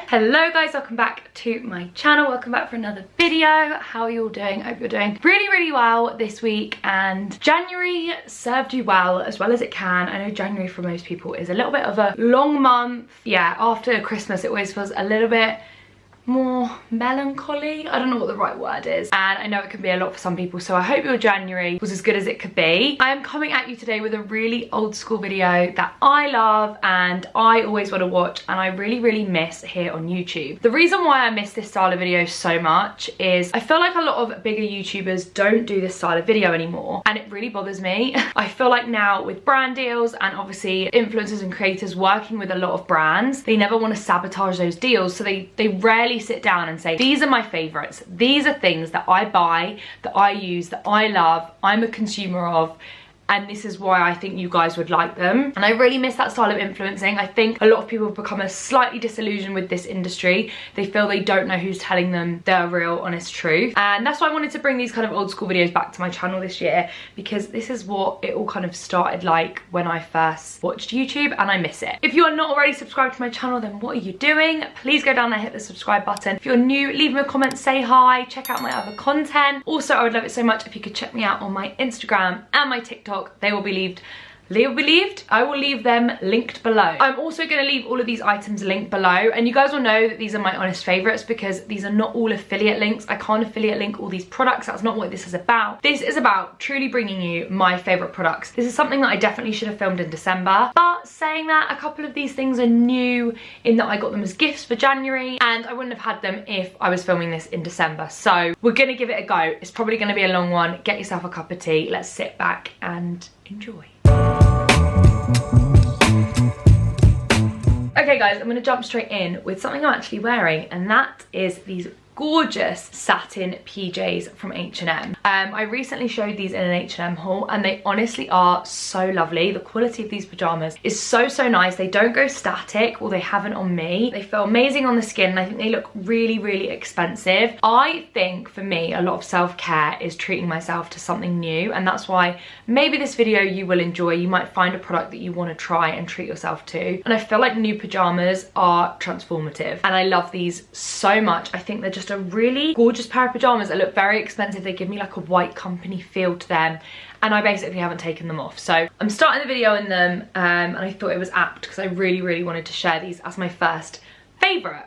Hello guys, welcome back to my channel. Welcome back for another video. How are you all doing? I hope you're doing really well this week, and January served you well as it can. I know January for most people is a little bit of a long month. Yeah, after Christmas it always feels a little bit more melancholy. I don't know what the right word is, and I know it can be a lot for some people, so I hope your January was as good as it could be. I am coming at you today with a really old school video that I love and I always want to watch, and I really miss here on YouTube. The reason why I miss this style of video so much is I feel like a lot of bigger YouTubers don't do this style of video anymore, and it really bothers me. I feel like now with brand deals and obviously influencers and creators working with a lot of brands, they never want to sabotage those deals, so they rarely sit down and say, these are my favorites, these are things that I buy, that I use, that I love, I'm a consumer of, and this is why I think you guys would like them. And I really miss that style of influencing. I think a lot of people have become a slightly disillusioned with this industry. They feel they don't know who's telling them their real honest truth, and that's why I wanted to bring these kind of old school videos back to my channel this year, because this is what it all kind of started like when I first watched YouTube, and I miss it. If you are not already subscribed to my channel, then what are you doing? Please go down there, hit the subscribe button. If you're new, leave me a comment, say hi, check out my other content. Also, I would love it so much if you could check me out on my Instagram and my TikTok. They will be I will leave them linked below. I'm also going to leave all of these items linked below, and you guys will know that these are my honest favorites because these are not all affiliate links. I can't affiliate link all these products. That's not what this is about. This is about truly bringing you my favorite products. This is something that I definitely should have filmed in December, but saying that, a couple of these things are new in that I got them as gifts for January, and I wouldn't have had them if I was filming this in December. So we're gonna give it a go. It's probably gonna be a long one. Get yourself a cup of tea. Let's sit back and enjoy. Okay guys, I'm gonna jump straight in with something I'm actually wearing, and that is these gorgeous satin PJs from H&M. I recently showed these in an H&M haul, and they honestly are so lovely. The quality of these pajamas is so nice. They don't go static, or they haven't on me. They feel amazing on the skin, and I think they look really expensive. I think for me, a lot of self-care is treating myself to something new, and that's why maybe this video you will enjoy. You might find a product that you want to try and treat yourself to, and I feel like new pajamas are transformative, and I love these so much. I think they're just a really gorgeous pair of pajamas that look very expensive. They give me like a white company feel to them, and I basically haven't taken them off. So I'm starting the video in them, and I thought it was apt because I really wanted to share these as my first favourite.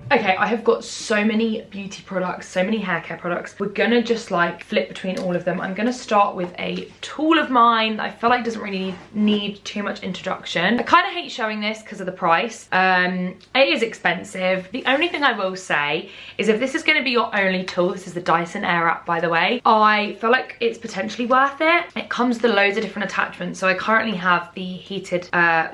Okay, I have got so many beauty products, so many hair care products. We're gonna just like flip between all of them. I'm gonna start with a tool of mine that I feel like doesn't really need too much introduction. I kind of hate showing this because of the price. It is expensive. The only thing I will say is if this is gonna be your only tool, this is the Dyson Airwrap, by the way, I feel like it's potentially worth it. It comes with loads of different attachments. So I currently have the heated,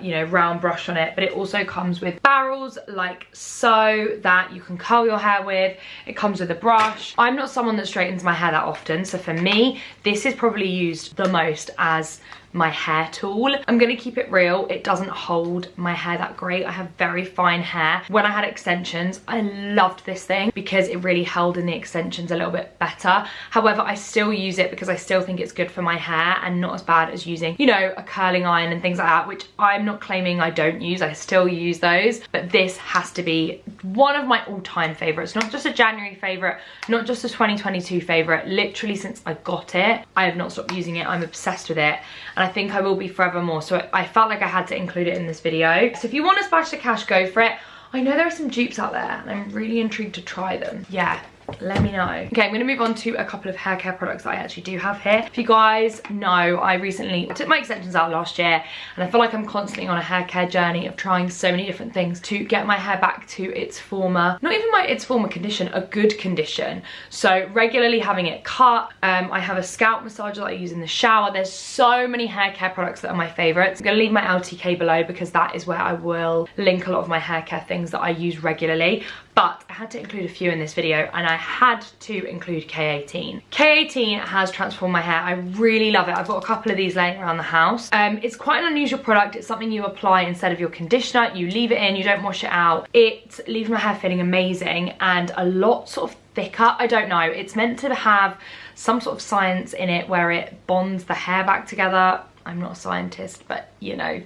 you know, round brush on it, but it also comes with barrels like so that you can curl your hair with. It comes with a brush. I'm not someone that straightens my hair that often, so for me this is probably used the most as my hair tool. I'm gonna keep it real, it doesn't hold my hair that great. I have very fine hair. When I had extensions, I loved this thing because it really held in the extensions a little bit better. However, I still use it because I still think it's good for my hair and not as bad as using, you know, a curling iron and things like that, which I'm not claiming I don't use. I still use those, but this has to be one of my all-time favorites. Not just a January favorite, not just a 2022 favorite. Literally since I got it, I have not stopped using it. I'm obsessed with it, and I think I will be forevermore, so I felt like I had to include it in this video. So if you want to splash the cash, go for it. I know there are some dupes out there, and I'm really intrigued to try them. Yeah, let me know. Okay, I'm gonna move on to a couple of hair care products that I actually do have here. If you guys know, I recently took my extensions out last year, and I feel like I'm constantly on a hair care journey of trying so many different things to get my hair back to its former, not even its former condition, a good condition. So regularly having it cut. I have a scalp massager that I use in the shower. There's so many hair care products that are my favorites. I'm gonna leave my LTK below because that is where I will link a lot of my hair care things that I use regularly. But I had to include a few in this video, and I had to include K18. K18 has transformed my hair. I really love it. I've got a couple of these laying around the house. It's quite an unusual product. It's something you apply instead of your conditioner. You leave it in, you don't wash it out. It leaves my hair feeling amazing and a lot sort of thicker. I don't know. It's meant to have some sort of science in it where it bonds the hair back together. I'm not a scientist, but you know,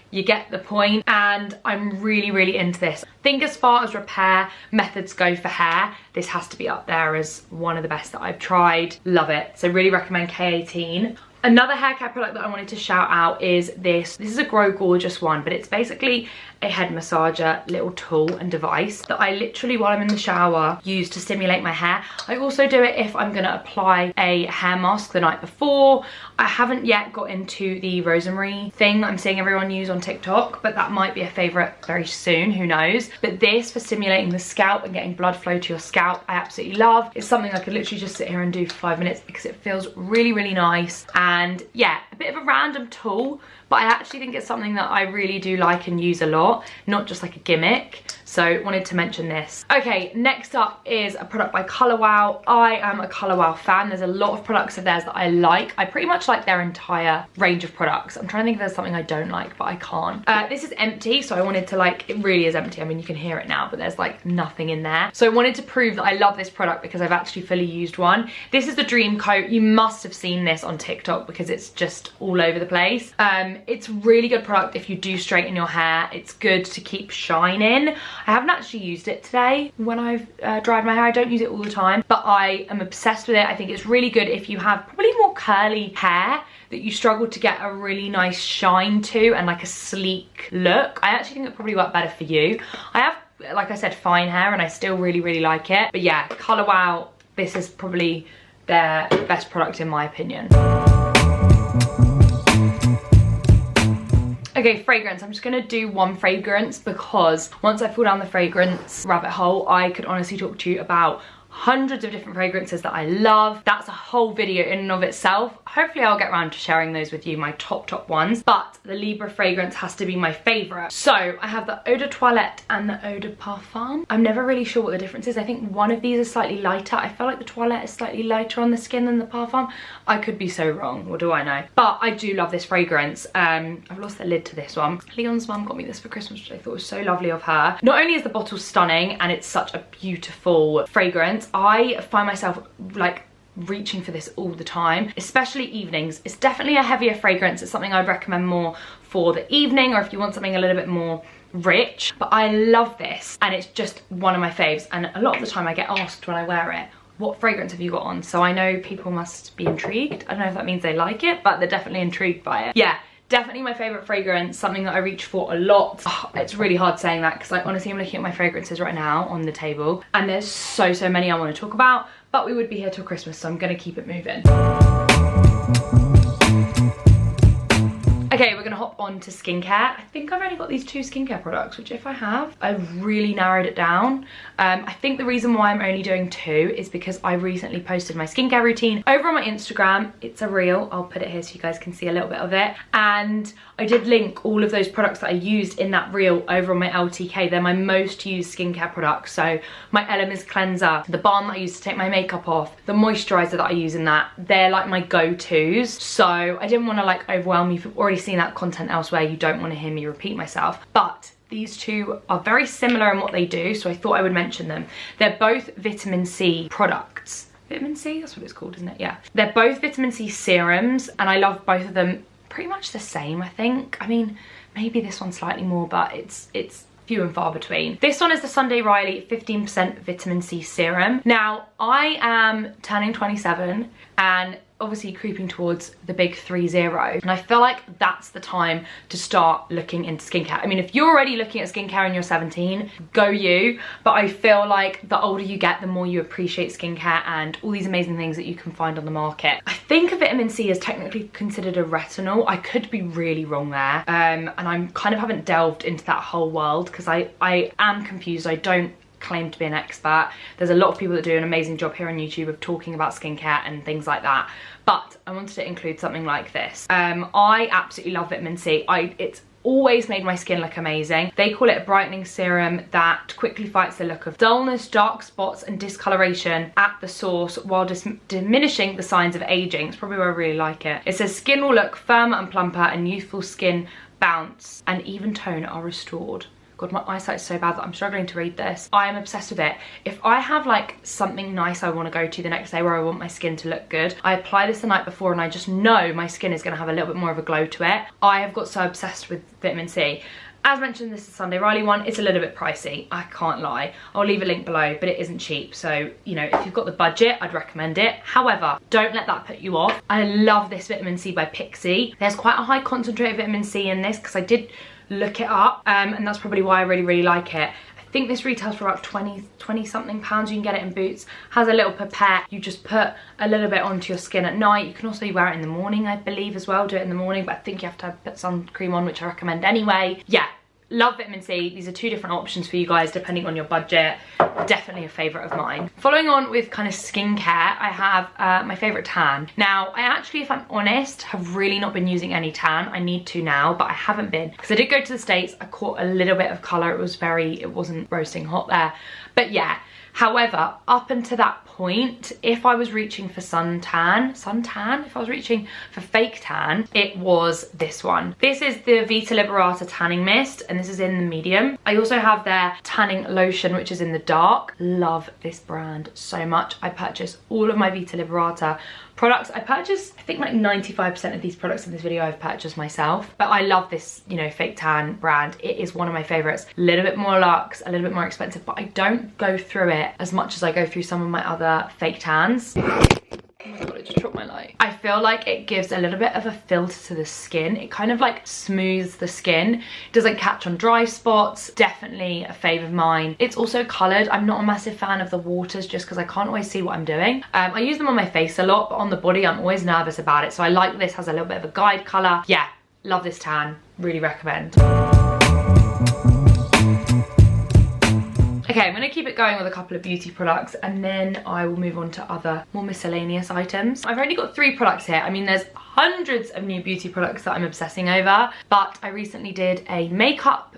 You get the point, and I'm really into this. I think as far as repair methods go for hair, this has to be up there as one of the best that I've tried. Love it. So really recommend K18. Another hair care product that I wanted to shout out is this. This is a Grow Gorgeous one, but it's basically a head massager little tool and device that I literally, while I'm in the shower, use to stimulate my hair. I also do it if I'm gonna apply a hair mask the night before. I haven't yet got into the rosemary thing that I'm seeing everyone use on TikTok, but that might be a favorite very soon, who knows. But this for stimulating the scalp and getting blood flow to your scalp, I absolutely love. It's something I could literally just sit here and do for 5 minutes because it feels really nice. And yeah, a bit of a random tool, but I actually think it's something that I really do like and use a lot, not just like a gimmick. So wanted to mention this. Okay, next up is a product by Colour Wow. I am a Colour Wow fan. There's a lot of products of theirs that I like. I pretty much like their entire range of products. I'm trying to think if there's something I don't like, but I can't. This is empty, so I wanted to like, it really is empty. I mean, you can hear it now, but there's like nothing in there. So I wanted to prove that I love this product because I've actually fully used one. This is the Dream Coat. You must have seen this on TikTok because it's just all over the place. It's a really good product if you do straighten your hair. It's good to keep shine in. I haven't actually used it today when I've dried my hair. I don't use it all the time, but I am obsessed with it. I think it's really good if you have probably more curly hair that you struggle to get a really nice shine to and like a sleek look. I actually think it probably work better for you. I have, like I said, fine hair and I still really like it. But yeah, Colour Wow, this is probably their best product in my opinion. Okay, fragrance. I'm just gonna do one fragrance because once I fall down the fragrance rabbit hole, I could honestly talk to you about hundreds of different fragrances that I love. That's a whole video in and of itself. Hopefully I'll get around to sharing those with you, my top ones, but the Libra fragrance has to be my favorite. So I have the Eau de Toilette and the Eau de Parfum. I'm never really sure what the difference is. I think one of these is slightly lighter. I feel like the Toilette is slightly lighter on the skin than the Parfum. I could be so wrong, what do I know? But I do love this fragrance. I've lost the lid to this one. Leon's mum got me this for Christmas, which I thought was so lovely of her. Not only is the bottle stunning and it's such a beautiful fragrance, I find myself like reaching for this all the time, especially evenings. It's definitely a heavier fragrance. It's something I'd recommend more for the evening or if you want something a little bit more rich, but I love this and it's just one of my faves. And a lot of the time I get asked when I wear it, what fragrance have you got on? So I know people must be intrigued. I don't know if that means they like it, but they're definitely intrigued by it. Yeah, definitely my favorite fragrance, something that I reach for a lot. Oh, it's really hard saying that because I honestly am looking at my fragrances right now on the table and there's so many I want to talk about, but we would be here till Christmas, so I'm gonna keep it moving. Okay, we're gonna hop on to skincare. I think I've only got these 2 skincare products, which if I have, I've really narrowed it down. I think the reason why I'm only doing 2 is because I recently posted my skincare routine over on my Instagram. It's a reel, I'll put it here so you guys can see a little bit of it. And I did link all of those products that I used in that reel over on my LTK. They're my most used skincare products. So my Elemis cleanser, the balm that I use to take my makeup off, the moisturizer that I use in that, they're like my go-tos. So I didn't want to like overwhelm you. If you've already seen that content elsewhere, you don't want to hear me repeat myself. But these 2 are very similar in what they do, so I thought I would mention them. They're both vitamin C products. Vitamin C, that's what it's called, isn't it? Yeah. They're both vitamin C serums, and I love both of them pretty much the same, I think. I mean, maybe this one slightly more, but it's few and far between. This one is the Sunday Riley 15% vitamin C serum. Now, I am turning 27 and obviously creeping towards the big 30, and I feel like that's the time to start looking into skincare. I mean, if you're already looking at skincare and you're 17, go you, but I feel like the older you get, the more you appreciate skincare and all these amazing things that you can find on the market. I think a vitamin C is technically considered a retinol. I could be really wrong there, and I kind of haven't delved into that whole world because I am confused. I don't claim to be an expert. There's a lot of people that do an amazing job here on YouTube of talking about skincare and things like that, but I wanted to include something like this. I absolutely love vitamin C. It's always made my skin look amazing. They call it a brightening serum that quickly fights the look of dullness, dark spots and discoloration at the source while diminishing the signs of aging. It's probably why I really like it. It says skin will look firmer and plumper and youthful skin bounce and even tone are restored. God, my eyesight is so bad that I'm struggling to read this. I am obsessed with it. If I have like something nice I want to go to the next day where I want my skin to look good, I apply this the night before and I just know my skin is going to have a little bit more of a glow to it. I have got so obsessed with vitamin C. As mentioned, this is the Sunday Riley one. It's a little bit pricey, I can't lie. I'll leave a link below, but it isn't cheap. So, you know, if you've got the budget, I'd recommend it. However, don't let that put you off. I love this vitamin C by Pixie. There's quite a high concentrated vitamin C in this because I did look it up, and that's probably why I really like it. I think this retails for about 20 something pounds. You can get it in Boots. Has a little pipette. You just put a little bit onto your skin at night. You can also wear it in the morning, I believe, as well. Do it in the morning, but I think you have to put sun cream on, which I recommend anyway. Yeah, love vitamin C. These are two different options for you guys depending on your budget. Definitely a favourite of mine. Following on with kind of skincare, I have my favourite tan. Now, I actually, if I'm honest, have really not been using any tan. I need to now, but I haven't been. Because I did go to the States, I caught a little bit of colour. It wasn't roasting hot there. But yeah, however, up until that point, if I was reaching for suntan, if I was reaching for fake tan, it was this one. This is the Vita Liberata tanning mist, and this is in the medium. I also have their tanning lotion, which is in the dark. Love this brand so much. I purchase all of my Vita Liberata products. I purchased, I think like 95% of these products in this video I've purchased myself, but I love this, you know, fake tan brand. It is one of my favorites. A little bit more luxe, a little bit more expensive, but I don't go through it as much as I go through some of my other fake tans. Oh my god, I just dropped my light. I feel like it gives a little bit of a filter to the skin. It kind of like smooths the skin. It doesn't catch on dry spots. Definitely a fave of mine. It's also coloured. I'm not a massive fan of the waters just because I can't always see what I'm doing. I use them on my face a lot, but on the body I'm always nervous about it. So I like this, has a little bit of a guide colour. Yeah, love this tan. Really recommend. Okay, I'm going to keep it going with a couple of beauty products and then I will move on to other more miscellaneous items. I've only got 3 products here. I mean, there's hundreds of new beauty products that I'm obsessing over, but I recently did a makeup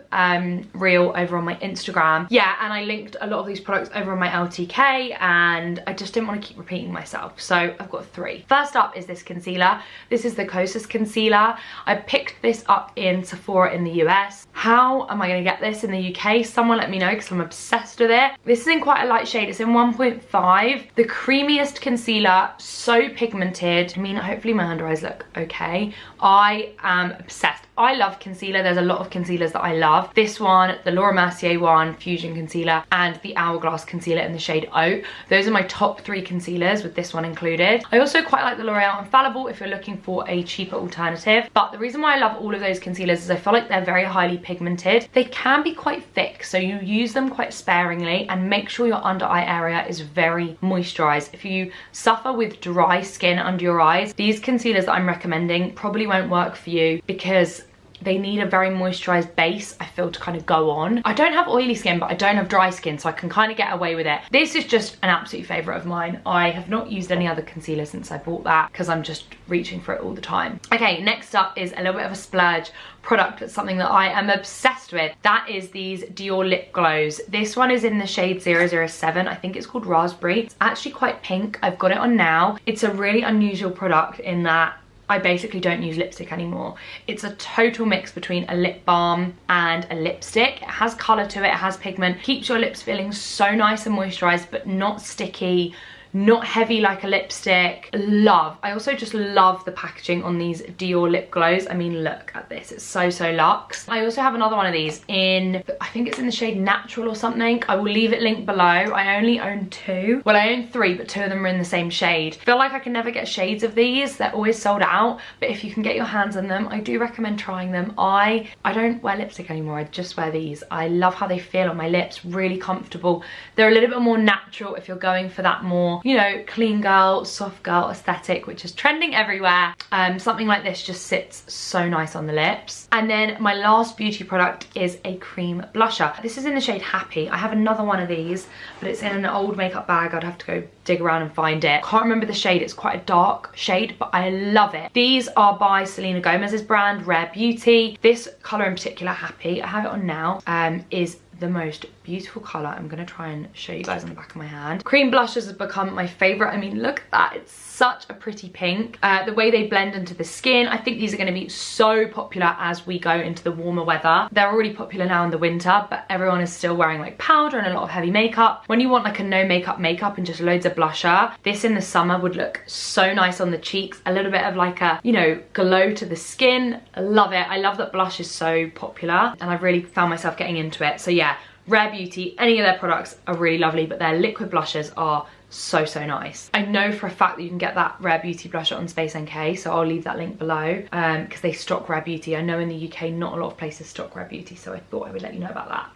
reel over on my Instagram. Yeah, and I linked a lot of these products over on my LTK and I just didn't want to keep repeating myself. So I've got 3. First up is this concealer. This is the xoxox concealer. I picked this up in Sephora in the US. How am I going to get this in the UK? Someone let me know because I'm obsessed with it. This is in quite a light shade. It's in 1.5. The creamiest concealer, so pigmented. I mean, hopefully my under eyes look okay. I am obsessed. I love concealer. There's a lot of concealers that I love. This one, the Laura Mercier one, Fusion Concealer, and the Hourglass Concealer in the shade Oat. Those are my top 3 concealers, with this one included. I also quite like the L'Oreal Infallible if you're looking for a cheaper alternative. But the reason why I love all of those concealers is I feel like they're very highly pigmented. They can be quite thick, so you use them quite sparingly and make sure your under eye area is very moisturized. If you suffer with dry skin under your eyes, these concealers that I'm recommending probably won't work for you because they need a very moisturized base, I feel, to kind of go on. I don't have oily skin, but I don't have dry skin, so I can kind of get away with it. This is just an absolute favorite of mine. I have not used any other concealer since I bought that because I'm just reaching for it all the time. Okay, next up is a little bit of a splurge product. That's something that I am obsessed with. That is these Dior lip glows. This one is in the shade 007. I think it's called Raspberry. It's actually quite pink. I've got it on now. It's a really unusual product in that I basically don't use lipstick anymore. It's a total mix between a lip balm and a lipstick. It has colour to it, it has pigment, keeps your lips feeling so nice and moisturised but not sticky, not heavy like a lipstick. Love. I also just love the packaging on these Dior lip glows. I mean, look at this. It's so luxe. I also have another one of these in, I think it's in the shade Natural or something. I will leave it linked below. I only own 2. Well, I own 3, but 2 of them are in the same shade. I feel like I can never get shades of these. They're always sold out, but if you can get your hands on them, I do recommend trying them. I don't wear lipstick anymore. I just wear these. I love how they feel on my lips. Really comfortable. They're a little bit more natural if you're going for that more, you know, clean girl, soft girl aesthetic, which is trending everywhere. Something like this just sits so nice on the lips. And then my last beauty product is a cream blusher. This is in the shade Happy. I have another one of these, but it's in an old makeup bag. I'd have to go dig around and find it. Can't remember the shade. It's quite a dark shade, but I love it. These are by Selena Gomez's brand, Rare Beauty. This colour in particular, Happy, I have it on now, is the most beautiful colour. I'm going to try and show you guys on the back of my hand. Cream blushes has become my favourite. I mean, look at that. It's such a pretty pink. The way they blend into the skin, I think these are going to be so popular as we go into the warmer weather. They're already popular now in the winter, but everyone is still wearing like powder and a lot of heavy makeup. When you want like a no makeup and just loads of blusher, this in the summer would look so nice on the cheeks. A little bit of like a, you know, glow to the skin. I love it. I love that blush is so popular and I've really found myself getting into it. So yeah, Rare Beauty, any of their products are really lovely, but their liquid blushes are so nice. I know for a fact that you can get that Rare Beauty blusher on Space NK, so I'll leave that link below because they stock Rare Beauty. I know in the UK not a lot of places stock Rare Beauty, so I thought I would let you know about that.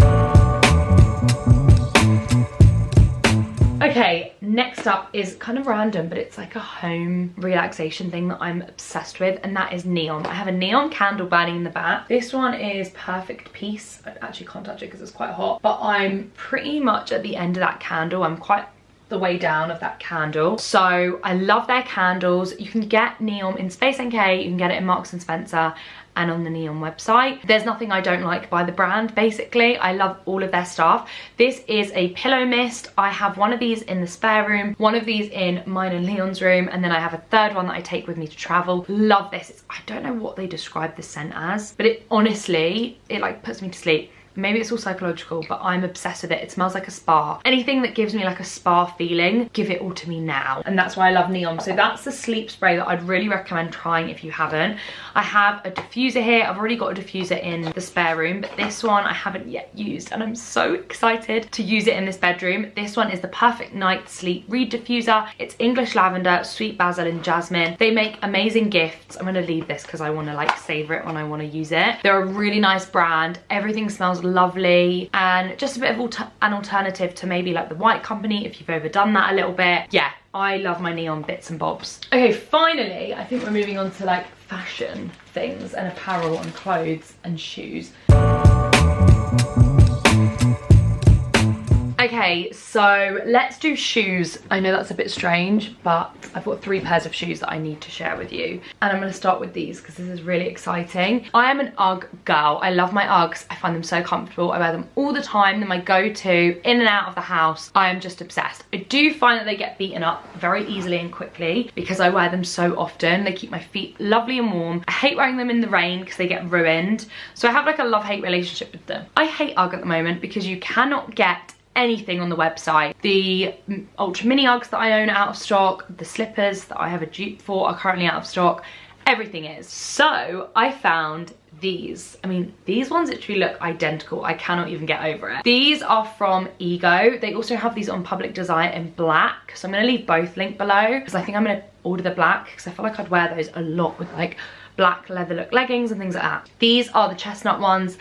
Okay, next up is kind of random, but it's like a home relaxation thing that I'm obsessed with, and that is neon. I have a neon candle burning in the back. This one is Perfect Peace. I actually can't touch it because it's quite hot, but I'm pretty much at the end of that candle. I'm quite the way down of that candle. So I love their candles. You can get neon in Space NK, you can get it in Marks and Spencer and on the Neon website. There's nothing I don't like by the brand, basically. I love all of their stuff. This is a pillow mist. I have one of these in the spare room, one of these in mine and Leon's room, and then I have a third one that I take with me to travel. Love this. I don't know what they describe this scent as, but it honestly, it like puts me to sleep. Maybe it's all psychological, but I'm obsessed with it. It smells like a spa. Anything that gives me like a spa feeling, give it all to me now. And that's why I love neon. So that's the sleep spray that I'd really recommend trying if you haven't. I have a diffuser here. I've already got a diffuser in the spare room, but this one I haven't yet used and I'm so excited to use it in this bedroom. This one is the Perfect Night Sleep Reed Diffuser. It's English lavender, sweet basil and jasmine. They make amazing gifts. I'm gonna leave this because I wanna like savor it when I wanna use it. They're a really nice brand. Everything smells lovely and just a bit of an alternative to maybe like the White Company if you've overdone that a little bit. Yeah, I love my neon bits and bobs. Okay, finally, I think we're moving on to like fashion things and apparel and clothes and shoes. Okay, so let's do shoes. I know that's a bit strange, but I've got 3 pairs of shoes that I need to share with you. And I'm gonna start with these because this is really exciting. I am an UGG girl. I love my UGGs. I find them so comfortable. I wear them all the time. They're my go-to in and out of the house. I am just obsessed. I do find that they get beaten up very easily and quickly because I wear them so often. They keep my feet lovely and warm. I hate wearing them in the rain because they get ruined. So I have like a love-hate relationship with them. I hate UGG at the moment because you cannot get anything on the website. The ultra mini Uggs that I own are out of stock. The slippers that I have a dupe for are currently out of stock. Everything is. So I found these. I mean, these ones literally look identical. I cannot even get over it. These are from Ego. They also have these on Public Desire in black. So I'm gonna leave both linked below because I think I'm gonna order the black because I feel like I'd wear those a lot with like black leather look leggings and things like that. These are the chestnut ones.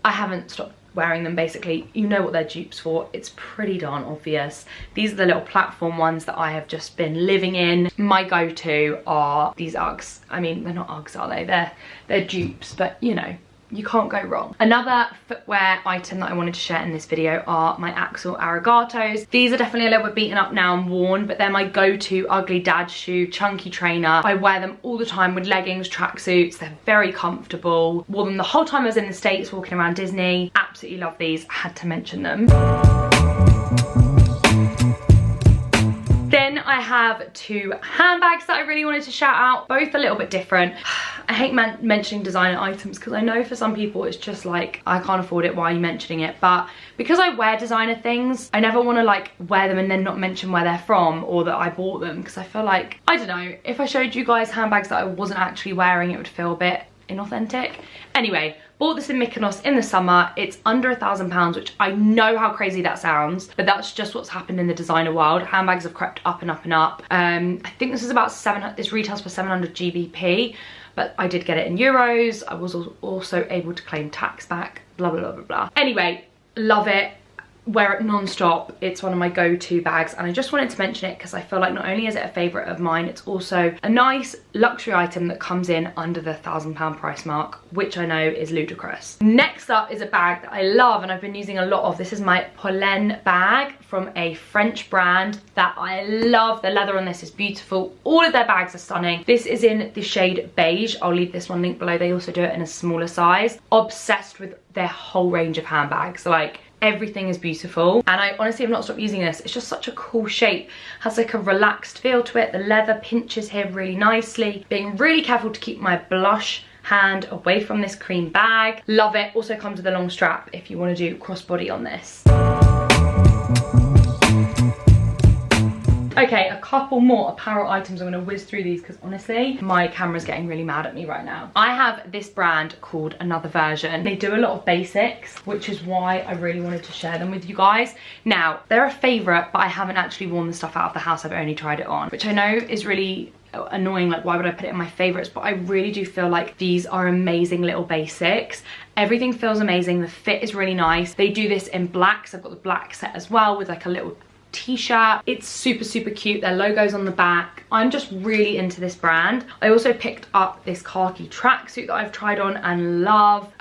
I haven't stopped wearing them. Basically, you know what they're dupes for. It's pretty darn obvious. These are the little platform ones that I have just been living in. My go-to are these Uggs. I mean, they're not Uggs, are they? They're dupes, but you know, you can't go wrong. Another footwear item that I wanted to share in this video are my Axel Arigatos. These are definitely a little bit beaten up now and worn, but they're my go-to ugly dad shoe, chunky trainer. I wear them all the time with leggings, tracksuits. They're very comfortable. Wore them the whole time I was in the States walking around Disney. Absolutely love these. I had to mention them. Then I have 2 handbags that I really wanted to shout out, both a little bit different. I hate mentioning designer items because I know for some people it's just like, I can't afford it, why are you mentioning it? But because I wear designer things, I never want to like wear them and then not mention where they're from or that I bought them, because I feel like, I don't know, if I showed you guys handbags that I wasn't actually wearing, it would feel a bit inauthentic. Anyway, bought this in Mykonos in the summer. It's under £1,000, which I know how crazy that sounds, but that's just what's happened in the designer world. Handbags have crept up and up and up. I think this is about 700, this retails for 700 GBP, but I did get it in euros. I was also able to claim tax back, blah, blah, blah, blah, blah. Anyway, love it. Wear it non-stop. It's one of my go-to bags, and I just wanted to mention it because I feel like not only is it a favourite of mine, it's also a nice luxury item that comes in under the £1,000 price mark, which I know is ludicrous. Next up is a bag that I love and I've been using a lot of. This is my Pollen bag from a French brand that I love. The leather on this is beautiful. All of their bags are stunning. This is in the shade beige. I'll leave this one linked below. They also do it in a smaller size. Obsessed with their whole range of handbags. Like, Everything is beautiful, and I honestly have not stopped using this. It's just such a cool shape, has like a relaxed feel to it. The leather pinches here really nicely. Being really careful to keep my blush hand away from this cream bag. Love it. Also comes with a long strap if you want to do crossbody on this. Okay, a couple more apparel items. I'm going to whiz through these because honestly, my camera's getting really mad at me right now. I have this brand called Another Version. They do a lot of basics, which is why I really wanted to share them with you guys. Now, they're a favourite, but I haven't actually worn the stuff out of the house. I've only tried it on, which I know is really annoying. Like, why would I put it in my favorites? But I really do feel like these are amazing little basics. Everything feels amazing. The fit is really nice. They do this in black, so I've got the black set as well with like a little t-shirt. It's super cute. Their logo's on the back. I'm just really into this brand. I also picked up this khaki tracksuit that I've tried on and love.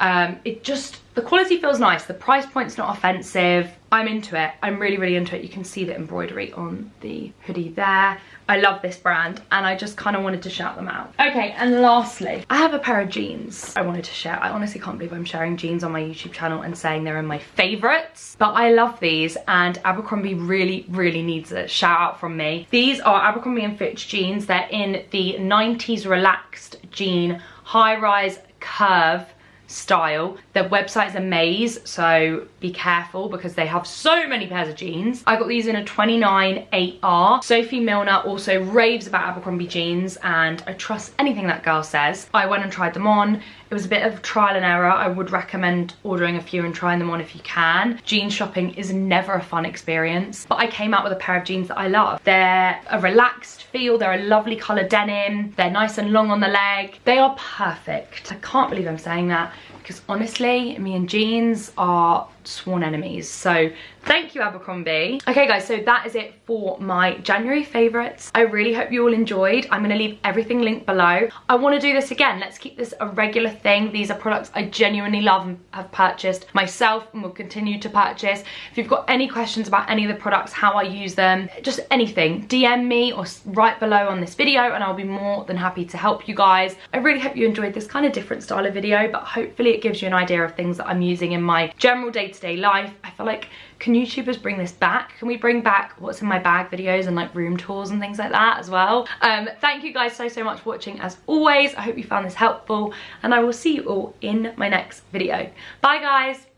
The quality feels nice. The price point's not offensive. I'm into it. I'm really into it. You can see the embroidery on the hoodie there. I love this brand and I just kind of wanted to shout them out. Okay, and lastly, I have a pair of jeans I wanted to share. I honestly can't believe I'm sharing jeans on my YouTube channel and saying they're in my favorites, but I love these and Abercrombie really needs a shout out from me. These are Abercrombie & Fitch jeans. They're in the 90s relaxed jean high-rise curve style. Their website is a maze, so be careful because they have so many pairs of jeans. I got these in a 29 8R. Sophie Milner also raves about Abercrombie jeans and I trust anything that girl says. I went and tried them on. It was a bit of trial and error. I would recommend ordering a few and trying them on if you can. Jean shopping is never a fun experience, but I came out with a pair of jeans that I love. They're a relaxed feel. They're a lovely colour denim. They're nice and long on the leg. They are perfect. I can't believe I'm saying that because honestly, me and jeans are sworn enemies. So thank you, Abercrombie. Okay guys, so that is it for my January favorites. I really hope you all enjoyed. I'm gonna leave everything linked below. I want to do this again. Let's keep this a regular thing. These are products I genuinely love and have purchased myself and will continue to purchase. If you've got any questions about any of the products, how I use them, just anything, DM me or write below on this video and I'll be more than happy to help you guys. I really hope you enjoyed this kind of different style of video, but hopefully it gives you an idea of things that I'm using in my general day-to-day life. I feel like, can YouTubers bring this back? Can we bring back what's in my bag videos and like room tours and things like that as well? Thank you guys so much for watching as always. I hope you found this helpful and I will see you all in my next video. Bye guys.